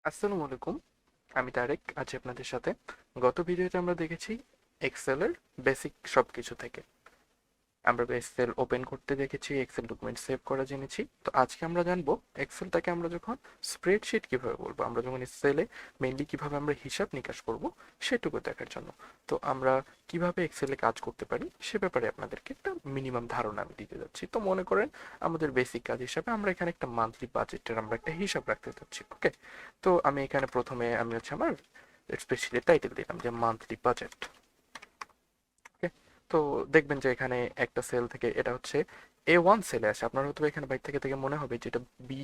আসসালামু আলাইকুম। আমি তারেক, আছি আপনাদের সাথে। গত ভিডিওতে আমরা দেখেছি এক্সেলের বেসিক সবকিছু থেকে। আমরা এক্সেল ওপেন করতে দেখেছি, এক্সেল ডকুমেন্ট সেভ করা জেনেছি। তো আজকে আমরা জানবো এক্সেলটাকে আমরা যখন স্প্রেডশিট কিভাবে বলবো, আমরা যখন এক্সেলে মেইনলি কিভাবে আমরা হিসাব নিকাশ করব সেটুকু দেখার জন্য। তো আমরা কিভাবে এক্সেলে কাজ করতে পারি সে ব্যাপারে আপনাদেরকে একটা মিনিমাম ধারণা আমি দিতে যাচ্ছি। তো মনে করেন আমাদের বেসিক কাজ হিসাবে আমরা এখানে একটা মান্থলি বাজেটের আমরা একটা হিসাব রাখতে চাচ্ছি। ওকে, তো আমি এখানে প্রথমে আমি হচ্ছে আমার স্প্রেডশিটের টাইটেল দিলাম যে মান্থলি বাজেট। তো দেখবেন যে এখানে একটা সেল থেকে এটা হচ্ছে A1 সেলে আসে। আপনার হয়তো এখানে বাইরে থেকে থেকে মনে হবে যে এটা বি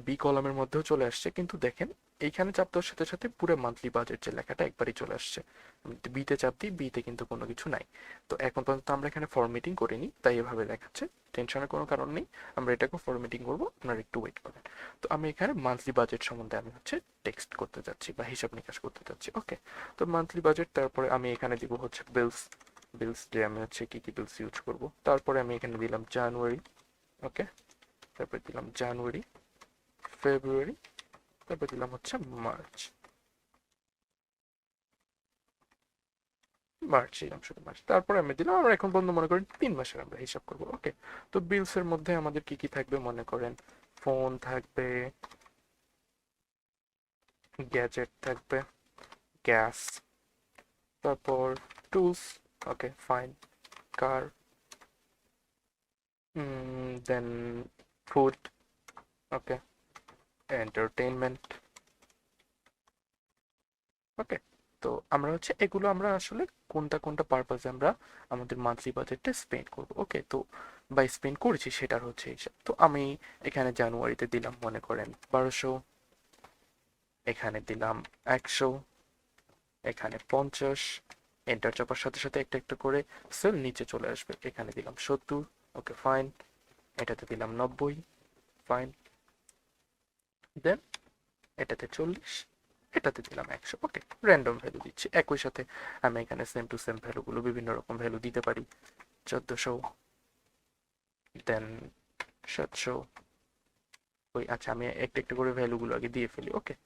বি কলামের মধ্যেও চলে আসছে, কিন্তু দেখেন এইখানে চাপ দেওয়ার সাথে সাথে পুরো মান্থলি বাজেট যে লেখাটা একবারই চলে আসছে। বিতে চাপ দিই, বিতে কিন্তু কোনো কিছু নাই। তো এখন পর্যন্ত আমরা এখানে ফরম্যাটিং করিনি, তাই এভাবে দেখাচ্ছে। টেনশনের কোনো কারণ নেই, আমরা এটাকে ফরম্যাটিং করবো, আপনারা একটু ওয়েট করেন। তো আমি এখানে মান্থলি বাজেট সম্বন্ধে আমি হচ্ছে টেক্সট করতে যাচ্ছি বা হিসাব নিকাশ করতে যাচ্ছি। ওকে, তো মান্থলি বাজেট, তারপরে আমি এখানে দিব হচ্ছে বিলস। বিলস দিয়ে আমি হচ্ছে কি কি বিলস ইউজ করব। তারপরে আমি এখানে দিলাম জানুয়ারি। ওকে, তারপরে দিলাম জানুয়ারি, ফেব্রুয়ারি, তারপর দিলাম হচ্ছে মার্চ। মার্চ দিলাম, শুধু মার্চ। তারপরে আমি দিলাম, আমরা এখন পর্যন্ত মনে করেন 3 মাসের আমরা হিসাব করব। ওকে, তো বিলস এর মধ্যে আমাদের কি কি থাকবে মনে করেন, ফোন থাকবে, গ্যাজেট থাকবে, গ্যাস, তারপর টুলস, ওকে ফাইন, কার, দেন ফুড, ওকে, এন্টারটেইনমেন্ট। ওকে, তো আমরা হচ্ছে এগুলো আমরা আসলে কোনটা কোনটা পারপাসে আমরা আমাদের মান্থলি বাজেটটা স্পেন্ড করব। ওকে, তো বা স্পেন্ড করেছি সেটার হচ্ছে হিসাব। তো আমি এখানে জানুয়ারিতে দিলাম মনে করেন 1200, এখানে দিলাম 100, এখানে 50। এন্টার চাপার সাথে সাথে একটা একটা করে সেল নিচে চলে আসবে। এখানে দিলাম 70, ওকে ফাইন। এটাতে দিলাম 90, ফাইন। দেন এটাতে 40, এটাতে দিলাম 100। ওকে, র্যান্ডম ভ্যালু দিচ্ছি। একই সাথে আমি এখানে সেম টু সেম ভ্যালুগুলো বিভিন্ন রকম ভ্যালু দিতে পারি। 1400, দেন 700। ওই আচ্ছা, আমি একটা একটা করে ভ্যালুগুলো আগে দিয়ে ফেলি। ওকে,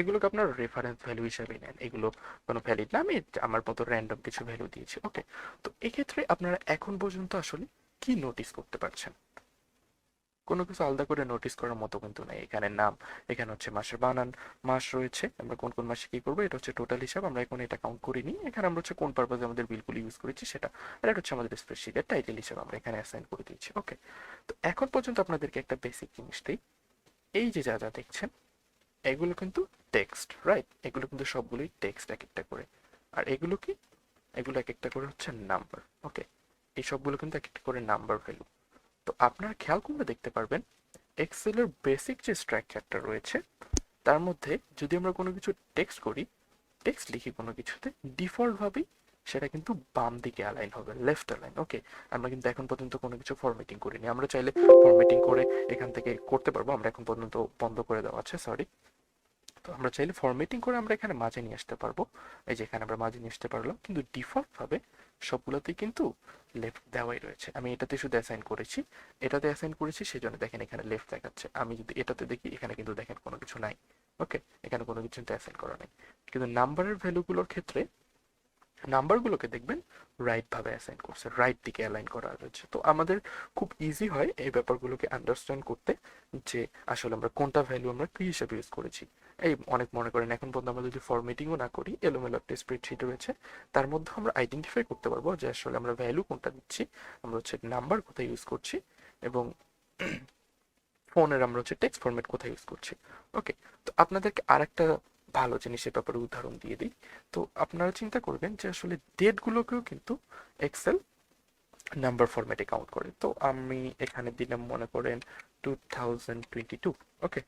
এগুলোকে আপনার রেফারেন্স ভ্যালু হিসাবে নেন, এগুলো কোনো ভ্যালিড না। আমি আমার মতো র্যান্ডম কিছু ভ্যালু দিয়েছি। ওকে, তো এক্ষেত্রে আপনারা এখন পর্যন্ত আসলে কি নোটিস করতে পারছেন? কোনো কিছু আলাদা করে নোটিস করার মতো কিন্তু নেই। এখানে নাম, এখানে হচ্ছে মাসের বানান, মাস রয়েছে, আমরা কোন কোন মাসে কি করবো, এটা হচ্ছে টোটাল হিসাব। আমরা এখন এটা কাউন্ট করিনি। এখানে আমরা হচ্ছে কোন পারপাসে আমাদের বিলগুলো ইউজ করেছি সেটা, আর এটা হচ্ছে আমাদের স্প্রেডশিটের টাইটেল হিসাবে আমরা এখানে অ্যাসাইন করে দিয়েছি। ওকে, তো এখন পর্যন্ত আপনাদেরকে একটা বেসিক জিনিস দিই। এই যে যা যা দেখছেন এগুলো কিন্তু টেক্সট, রাইট? এগুলো কিন্তু সবগুলোই টেক্সট এক একটা করে। আর এগুলো কি, এগুলো এক একটা করে হচ্ছে নাম্বার। ওকে, এই সবগুলো কিন্তু এক একটা করে নাম্বার ভ্যালু। তো আপনারা খেয়াল করলে দেখতে পারবেন এক্সেলের বেসিক যে স্ট্রাকচারটা রয়েছে তার মধ্যে যদি আমরা কোনো কিছু টেক্সট করি, টেক্সট লিখি কোনো কিছুতে, ডিফল্ট ভাবেই সেটা কিন্তু বাম দিকে অ্যালাইন হবে, লেফট অ্যালাইন। ওকে, আমরা কিন্তু এখন পর্যন্ত কোনো কিছু ফরম্যাটিং করিনি। আমরা চাইলে ফরম্যাটিং করে এখান থেকে করতে পারবো, আমরা এখন পর্যন্ত বন্ধ করে দেওয়া আছে, সরি। তো আমরা চাইলে ফরম্যাটিং করে আমরা এখানে মাঝে নিয়ে আসতে পারবো। এই যে এখানে আমরা মাঝে নিয়ে আসতে পারলাম, কিন্তু ডিফল্ট ভাবে সবগুলোতেই কিন্তু লেফট দেওয়াই রয়েছে। আমি এটাতে শুধু অ্যাসাইন করেছি, এটাতে অ্যাসাইন করেছি, সেজন্য দেখেন এখানে লেফট দেখাচ্ছে। আমি যদি এটাতে দেখি এখানে কিন্তু দেখেন কোনো কিছু নাই। ওকে, এখানে কোনো কিছু অ্যাসাইন করা নেই। কিন্তু নাম্বারের ভ্যালুগুলোর ক্ষেত্রে নাম্বারগুলোকে দেখবেন রাইট ভাবে অ্যাসাইন করছে, রাইট দিকে অ্যালাইন করা রয়েছে। তো আমাদের খুব ইজি হয় এই ব্যাপারগুলোকে আন্ডারস্ট্যান্ড করতে, যে আসলে আমরা কোনটা ভ্যালু আমরা কি হিসেবে ইউজ করেছি। এই অনেক মনে করেন এখন পর্যন্ত আমরা যদি ফরম্যাটিংও না করি, এলোমেলো একটা স্প্রেডশিট রয়েছে, তার মধ্যে আমরা আইডেন্টিফাই করতে পারবো যে আসলে আমরা ভ্যালু কোনটা দিচ্ছি, আমরা হচ্ছে নাম্বার কোথায় ইউজ করছি, এবং ফোনের আমরা হচ্ছে টেক্সট ফরম্যাট কোথায় ইউজ করছি। ওকে, তো আপনাদেরকে আরেকটা ভালো জিনিসের ব্যাপারে উদাহরণ দিয়ে দিই। তো আপনারা চিন্তা করবেন যে আসলে ডেটগুলোকেও কিন্তু এক্সেল নাম্বার ফরম্যাটে কাউন্ট করে। তো আমি এখানে দিলাম মনে করেন 2022। ওকে,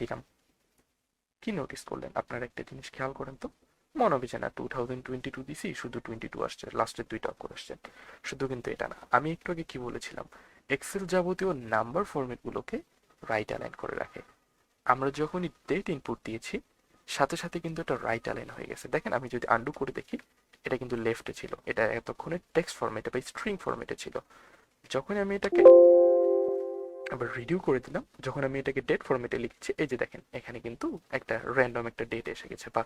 দিলাম। কি নোটিস করলেন আপনারা একটা জিনিস খেয়াল করেন তো, মনে হবে যে না 2022 দিছি, শুধু 22 আসছে, লাস্টের দুইটা অক্ষর আসছে। শুধু কিন্তু এটা না, আমি একটু আগে কি বলেছিলাম, এক্সেল যাবতীয় নাম্বার ফরম্যাটগুলোকে রাইট অ্যালাইন করে রাখে। আমরা যখনই ডেট ইনপুট দিয়েছি সাথে সাথে কিন্তু এটা রাইট অ্যালাইন হয়ে গেছে। দেখেন আমি যদি আন্ডু করে দেখি, এটা কিন্তু লেফটে ছিল, এটা এতক্ষণে টেক্সট ফরম্যাটে বা স্ট্রিং ফরম্যাটে ছিল। যখনই আমি এটাকে আবার রিডিউ করে দিলাম, যখন আমি এটাকে ডেট ফরম্যাটে লিখছি, এই যে দেখেন এখানে কিন্তু একটা র্যান্ডম একটা ডেট এসে গেছে, বা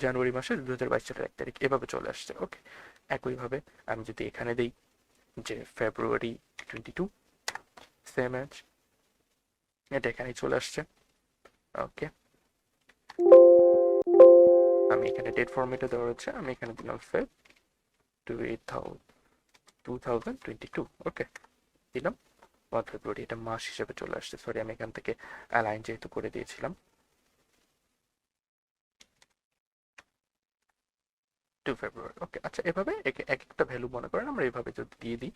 জানুয়ারি মাসের 2022 সালের 1 তারিখ এভাবে চলে আসছে। ওকে, একইভাবে আমি যদি এখানে দিই যে ফেব্রুয়ারি 22, সেম এজ, এটা এখানেই চলে আসছে। ওকে, আমি এখানে ডেট ফরম্যাটে দেওয়া হচ্ছে, আমি এখানে দিলাম ফেব 2022। ওকে, দিলাম 1 ফেব্রুয়ারি, এটা মাস হিসেবে চলে আসছে। সরি, আমি এখান থেকে অ্যালাইন যেহেতু করে দিয়েছিলাম 2 ফেব্রুয়ারি। ওকে, আচ্ছা, এভাবে এক একটা ভ্যালু মনে করেন আমরা এভাবে যদি দিয়ে দিই,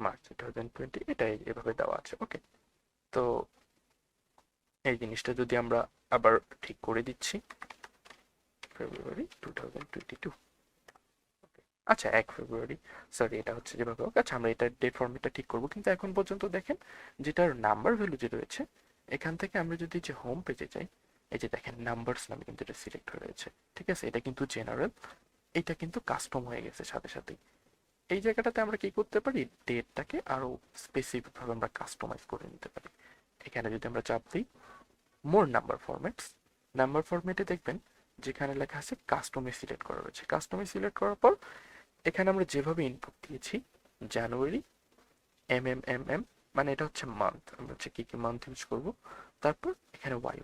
মার্চ 2020, এটাই এভাবে দেওয়া আছে। ওকে, তো এই জিনিসটা যদি আমরা আবার ঠিক করে দিচ্ছি, ফেব্রুয়ারি 2022। আচ্ছা, 1 ফেব্রুয়ারি, সরি, এটা হচ্ছে যেভাবে হোক। আচ্ছা, আমরা এটা ডেট ফরম্যাটটা ঠিক করবো, কিন্তু এখন পর্যন্ত দেখেন যেটার নাম্বার ভ্যালু যে রয়েছে, এখান থেকে আমরা যদি যে হোম পেজে যাই, এই যে দেখেন নাম্বারস নামে কিন্তু এটা সিলেক্ট হয়ে রয়েছে। ঠিক আছে, এটা কিন্তু জেনারেল, এটা কিন্তু কাস্টম হয়ে গেছে সাথে সাথেই। এই জায়গাটাতে আমরা কি করতে পারি, ডেটটাকে আরো স্পেসিফিক ভাবে আমরা কাস্টমাইজ করে নিতে পারি। এখানে যদি আমরা চাপ দিই মোর নাম্বার ফরম্যাটস, নাম্বার ফরম্যাটে দেখবেন যেখানে লেখা আছে কাস্টমে সিলেক্ট করা রয়েছে। কাস্টমে সিলেক্ট করার পর এখানে আমরা যেভাবে ইনপুট দিয়েছি, জানুয়ারি এম, মানে এটা হচ্ছে মান্থ, আমরা হচ্ছে কি কি মান্থ ইউজ করব। তারপর এখানে ওয়াই,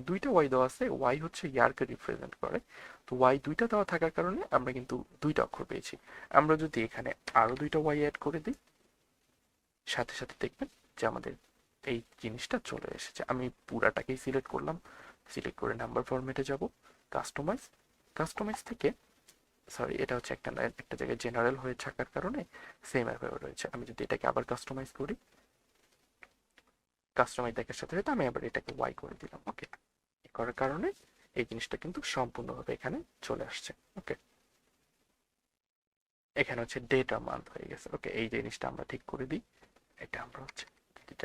দুইটা ওয়াই দেওয়া আছে, ওয়াই হচ্ছে ইয়ারকে রিপ্রেজেন্ট করে। তো ওয়াই দুইটা দেওয়া থাকার কারণে আমরা কিন্তু দুইটা অক্ষর পেয়েছি। আমরা যদি এখানে আরো দুইটা ওয়াই অ্যাড করে দিই, সাথে সাথে দেখবেন যে আমাদের এই জিনিসটা চলে এসেছে। আমি পুরাটাকেই সিলেক্ট করলাম, সিলেক্ট করে নাম্বার ফরম্যাটে যাব, কাস্টমাইজ, কাস্টমাইজ থেকে, সরি, এটা হচ্ছে একটা জায়গায় জেনারেল হয়ে থাকার কারণে সেম এভাবে রয়েছে। আমি যদি এটাকে আবার কাস্টমাইজ করি, কাস্টমাইজ দেখার সাথে সাথে আমি আবার এটাকে ওয়াই করে দিলাম। ওকে, করার কারণে এই জিনিসটা কিন্তু সম্পূর্ণভাবে এখানে চলে আসছে। ওকে, এখানে হচ্ছে ডেট আর মান্থ হয়ে গেছে। ওকে, এই জিনিসটা আমরা ঠিক করে দিই, এটা আমরা হচ্ছে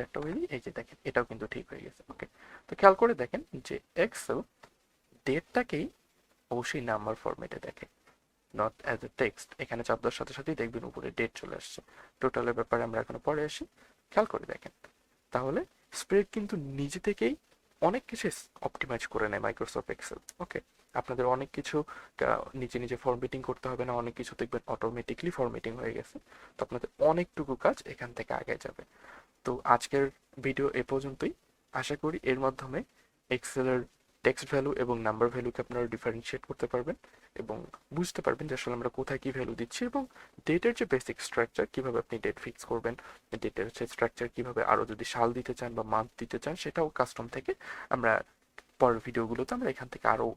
একটা করে দিই, এই যে দেখেন এটাও কিন্তু ঠিক হয়ে গেছে। ওকে, তো খেয়াল করে দেখেন যে এক্সেল ডেটটাকেই অবশ্যই নাম্বার ফরম্যাটে দেখে, নট অ্যাজ এ টেক্সট। এখানে চাপ দেওয়ার সাথে সাথেই দেখবেন উপরে ডেট চলে আসছে। টোটালের ব্যাপারে আমরা এখনো পরে আসি, খেয়াল করে দেখেন। তাহলে স্প্রেড কিন্তু নিজে থেকেই অনেক কিছু অপটিমাইজ করে নেয় মাইক্রোসফট এক্সেল। ওকে, আপনাদের অনেক কিছু নিজে নিজে ফরম্যাটিং করতে হবে না, অনেক কিছু দেখবেন অটোমেটিকলি ফরম্যাটিং হয়ে গেছে। তো আপনাদের অনেকটুকু কাজ এখান থেকে আগে যাবে। তো আজকের ভিডিও এ পর্যন্তই। আশা করি এর মাধ্যমে এক্সেলের টেক্সট ভ্যালু এবং নাম্বার ভ্যালুকে আপনারা ডিফারেন্সিয়েট করতে পারবেন এবং বুঝতে পারবেন যে আসলে আমরা কোথায় কি ভ্যালু দিচ্ছি, এবং ডেটের যে বেসিক স্ট্রাকচার, কিভাবে আপনি ডেট ফিক্স করবেন, ডেটের হচ্ছে স্ট্রাকচার কিভাবে আরো যদি সাল দিতে চান বা মান্থ দিতে চান, সেটাও কাস্টম থেকে আমরা পরের ভিডিওগুলোতে আমরা এখান থেকে আরো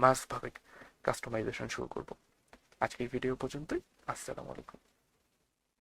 মাস ভাবে কাস্টমাইজেশন শুরু করব। আজকের ভিডিও পর্যন্তই। আসসালামু আলাইকুম।